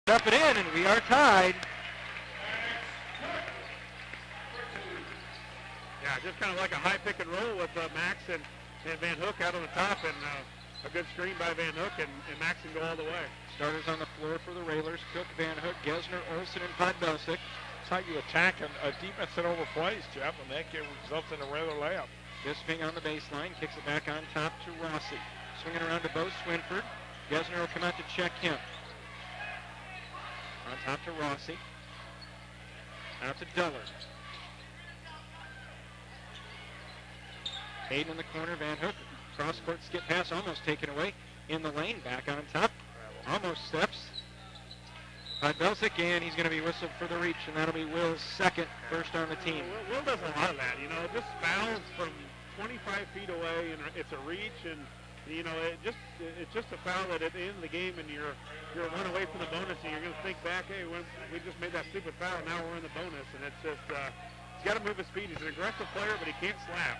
up and in, and we are tied. Yeah, just kind of like a high pick and roll with Max and Van Hook out on the top, and a good screen by Van Hook, and Max can go all the way. Starters on the floor for the Railers: Cook, Van Hook, Gesner, Olsen, and Podbelsic. That's how you attack a defense that overplays, Jeff, and that results in a Railer layup. Bisping on the baseline, kicks it back on top to Rossi. Swinging around to Bo Swinford. Gesner will come out to check him. On top to Rossi. Out to Duller. Hayden in the corner, Van Hook. Cross-court skip pass almost taken away. In the lane, back on top. Almost steps. Podbelsic, and he's going to be whistled for the reach, and that'll be Will's second, first on the team. Will does a lot of that, just fouls from 25 feet away, and it's a reach, and it's just a foul that at the end of the game, and you're one away from the bonus, and you're going to think back, hey, we just made that stupid foul, now we're in the bonus, and it's just he's got to move his feet. He's an aggressive player, but he can't slap.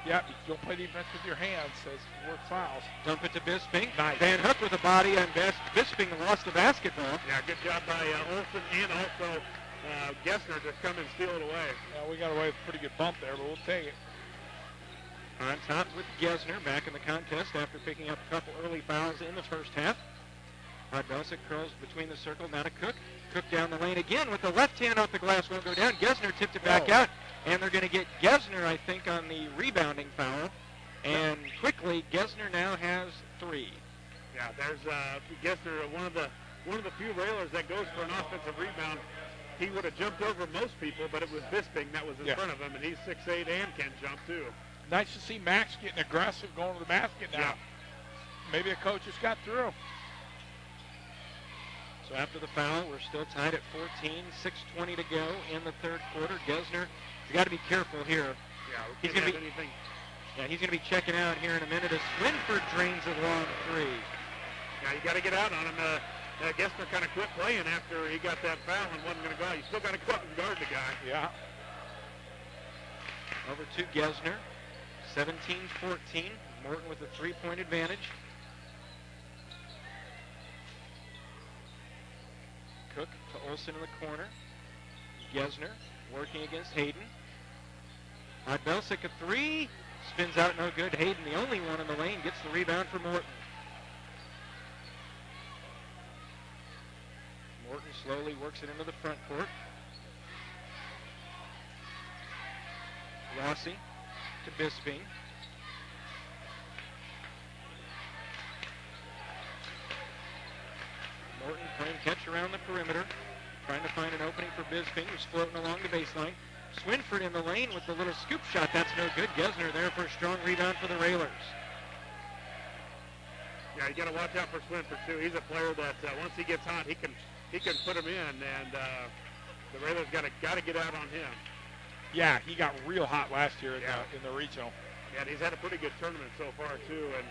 Yeah, you don't play defense with your hands, says work fouls. Dump it to Bisping. Nice. Van Hook with a body on Bisping lost the basketball. Yeah, good job by Olsen and also Gesner to come and steal it away. Yeah, we got away with a pretty good bump there, but we'll take it. On top with Gesner, back in the contest after picking up a couple early fouls in the first half. Podbelsic curls between the circle, now to Cook. Cook down the lane again with the left hand off the glass, won't go down. Gesner tipped it back out, and they're going to get Gesner, I think, on the rebounding foul. And quickly, Gesner now has 3. Yeah, there's Gesner, one of the few Railers that goes for an offensive rebound. He would have jumped over most people, but it was Bisping that was in front of him, and he's 6'8" and can jump too. Nice to see Max getting aggressive, going to the basket now. Yeah. Maybe a coach just got through. So after the foul, we're still tied at 14, 6:20 to go in the third quarter. Gesner, he's got to be careful here. Yeah, he's going to be checking out here in a minute as Swinford drains a long 3. Yeah, you got to get out on him. Gesner kind of quit playing after he got that foul and wasn't going to go out. You still got to go out and guard the guy. Yeah. Over to Gesner, 17-14. Morton with a 3-point advantage. Cook to Olsen in the corner. Gesner working against Hayden. Podbelsic a 3. Spins out, no good. Hayden, the only one in the lane, gets the rebound for Morton. Morton slowly works it into the front court. Rossi to Bisping. Morton playing catch around the perimeter, trying to find an opening for Bisping, who's floating along the baseline. Swinford in the lane with the little scoop shot. That's no good. Gesner there for a strong rebound for the Railers. Yeah, you got to watch out for Swinford too. He's a player that once he gets hot, he can put him in, and the Railers got to get out on him. Yeah, he got real hot last year in the regional. Yeah, and he's had a pretty good tournament so far too, and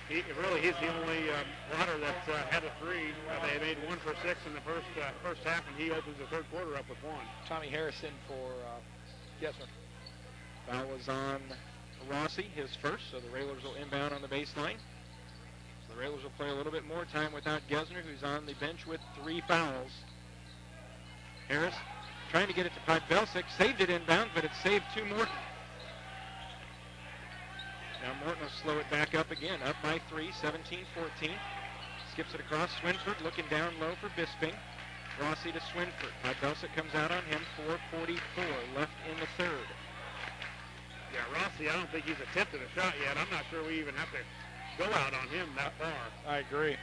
he's the only blotter that's had a 3. They made 1 for 6 in the first half, and he opens the third quarter up with 1. Tommy Harrison for Gesner. Foul was on Rossi, his first, so the Railers will inbound on the baseline. So the Railers will play a little bit more time without Gesner, who's on the bench with 3 fouls. Harris trying to get it to Podbelsic, saved it inbound, but it's saved to Morton. Now Morton will slow it back up again, up by 3, 17-14. Skips it across. Swinford looking down low for Bisping. Rossi to Swinford. Podbelsic comes out on him. 4:44 left in the third. Yeah, Rossi, I don't think he's attempted a shot yet. I'm not sure we even have to go out on him that far. I agree.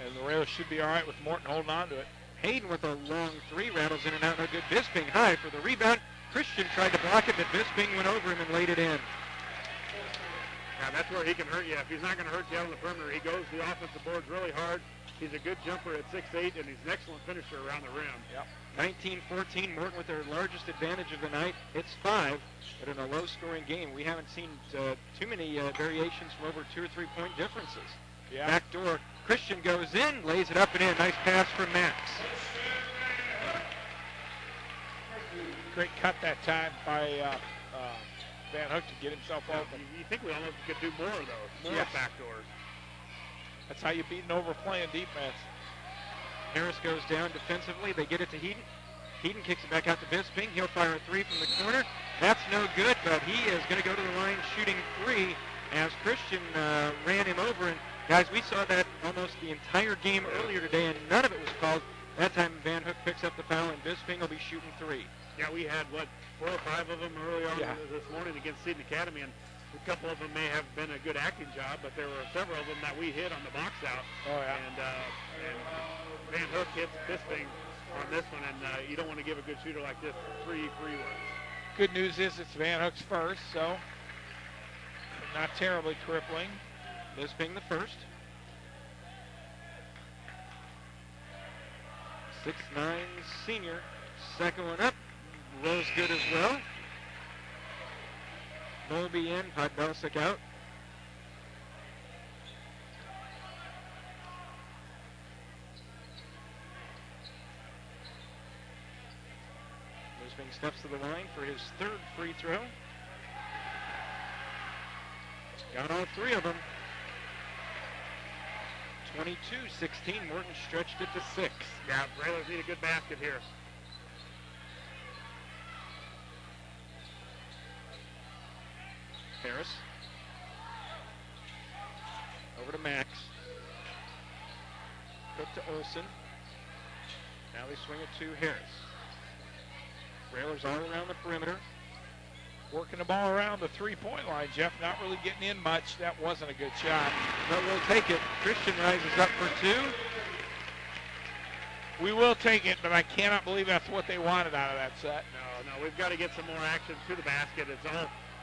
And the Railers should be all right with Morton holding on to it. Hayden with a long 3, rattles in and out, no good. Bisping high for the rebound. Christian tried to block it, but Bisping went over him and laid it in. Yeah, that's where he can hurt you. If he's not going to hurt you out on the perimeter, he goes to the offensive boards really hard. He's a good jumper at 6'8", and he's an excellent finisher around the rim. Yep. 19-14, Morton with their largest advantage of the night. It's 5, but in a low-scoring game, we haven't seen too many variations from over 2 or 3 point differences. Yeah. Backdoor, Christian goes in, lays it up and in. Nice pass from Max. Great cut that time by Van Hook to get himself open. You think we almost could do more of those, more backdoors. That's how you beat an overplaying defense. Harris goes down defensively. They get it to Eaton. Eaton kicks it back out to Bisping. He'll fire a three from the corner. That's no good, but he is going to go to the line shooting three as Christian ran him over. And guys, we saw that almost the entire game earlier today, and none of it was called. That time Van Hook picks up the foul, and Bisping will be shooting three. Yeah, we had, 4 or 5 of them early on this morning against Eaton Academy, and a couple of them may have been a good acting job, but there were several of them that we hit on the box out. Oh, yeah. And Van Hook hits Bisping on this one, and you don't want to give a good shooter like this 3 free ones. Good news is it's Van Hook's first, so not terribly crippling. Bisping the first. 6'9" senior. Second one up. Rolls good as well. Mulby in, Podbelsic out. Bisping steps to the line for his third free throw. Got all 3 of them. 22-16. Morton stretched it to 6. Yeah, Railers need a good basket here. Harris. Over to Max. Cook to Olsen. Now they swing it to Harris. Railers all around the perimeter. Working the ball around the three-point line, Jeff. Not really getting in much. That wasn't a good shot. But we'll take it. Christian rises up for 2. We will take it, but I cannot believe that's what they wanted out of that set. No, we've got to get some more action to the basket.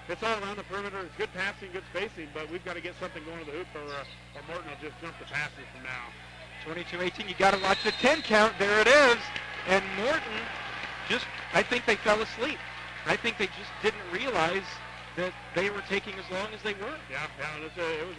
It's all around the perimeter. It's good passing, good spacing, but we've got to get something going to the hoop, or Morton will just jump the passes from now. 22-18. You got to watch the 10 count. There it is. And Morton I think they fell asleep. I think they just didn't realize that they were taking as long as they were. Yeah, it was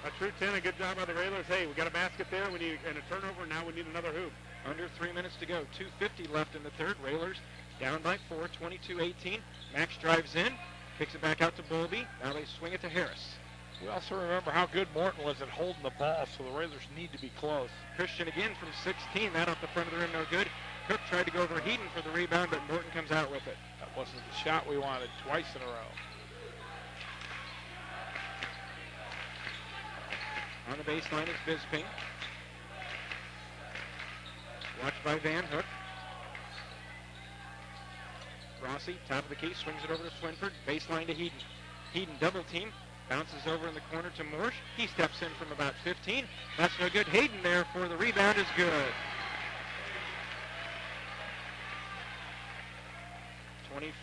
a true 10. A good job by the Railers. Hey, we got a basket there. We need and a turnover. Now we need another hoop. Under 3 minutes to go. 2:50 left in the third. Railers down by 4, 22-18. Max drives in, kicks it back out to Bowlby. Now they swing it to Harris. We also remember how good Morton was at holding the ball, so the Railers need to be close. Christian again from 16. That off the front of the rim, no good. Cook tried to go over Eaton for the rebound, but Morton comes out with it. That wasn't the shot we wanted twice in a row. On the baseline is Bisping. Watched by Van Hook. Rossi, top of the key, swings it over to Swinford. Baseline to Heaton. Heaton double team. Bounces over in the corner to Morsch. He steps in from about 15. That's no good. Hayden there for the rebound is good.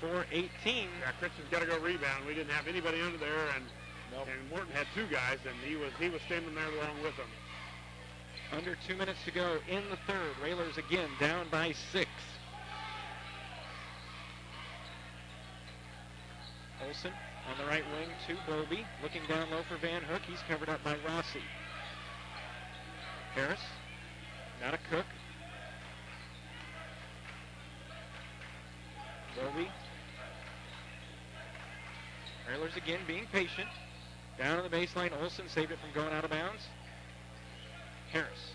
24-18. Yeah, Christian's got to go rebound. We didn't have anybody under there, and Morton had 2 guys, and he was standing there along with them. Under 2 minutes to go in the third. Railers again down by 6. Olsen on the right wing to Bowlby. Looking down low for Van Hook. He's covered up by Rossi. Harris. Now to Cook. Bowlby. Railers again being patient. Down on the baseline. Olsen saved it from going out of bounds. Harris.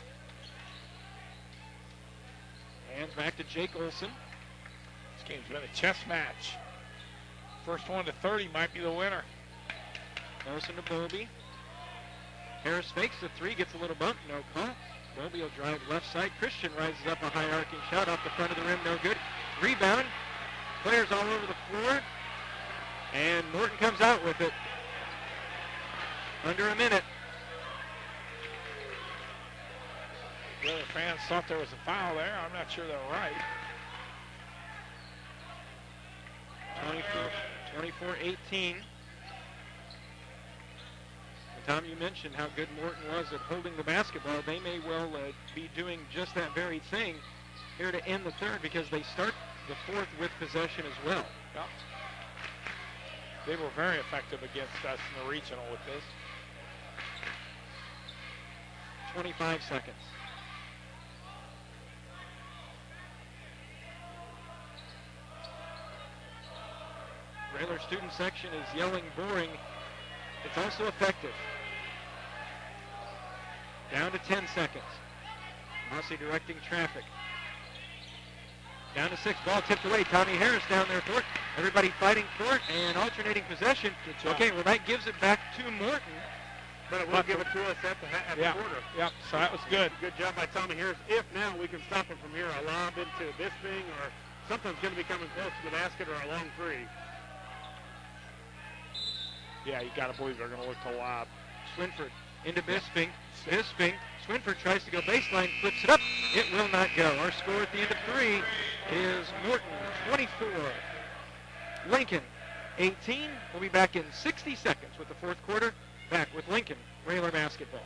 Hands back to Jake Olsen. This game's been a chess match. First one to 30 might be the winner. Olsen to Bowlby. Harris fakes the 3, gets a little bump, no call. Bowlby will drive left side. Christian rises up a high arcing shot off the front of the rim, no good. Rebound. Players all over the floor. And Morton comes out with it. Under a minute. The other fans thought there was a foul there. I'm not sure they're right. 24-18. Tom, you mentioned how good Morton was at holding the basketball. They may well be doing just that very thing here to end the third because they start the fourth with possession as well. Yeah. They were very effective against us in the regional with this. 25 seconds. Railers student section is yelling boring. It's also effective. Down to 10 seconds. Mossy directing traffic. Down to 6. Ball tipped away. Tommy Harris down there for it. Everybody fighting for it and alternating possession. Okay, well, that gives it back to Morton. But it will give it to us at the quarter. Yeah, so that was good. Good job by Tommy Harris. If now we can stop him from here, a lob into Bisping, or something's going to be coming close to the basket, or a long three. Yeah, you got to believe they're going to look to lob. Swinford into Bisping. Bisping. Swinford tries to go baseline, flips it up. It will not go. Our score at the end of 3 is Morton 24, Lincoln 18. We'll be back in 60 seconds with the fourth quarter. Back with Lincoln Railer basketball.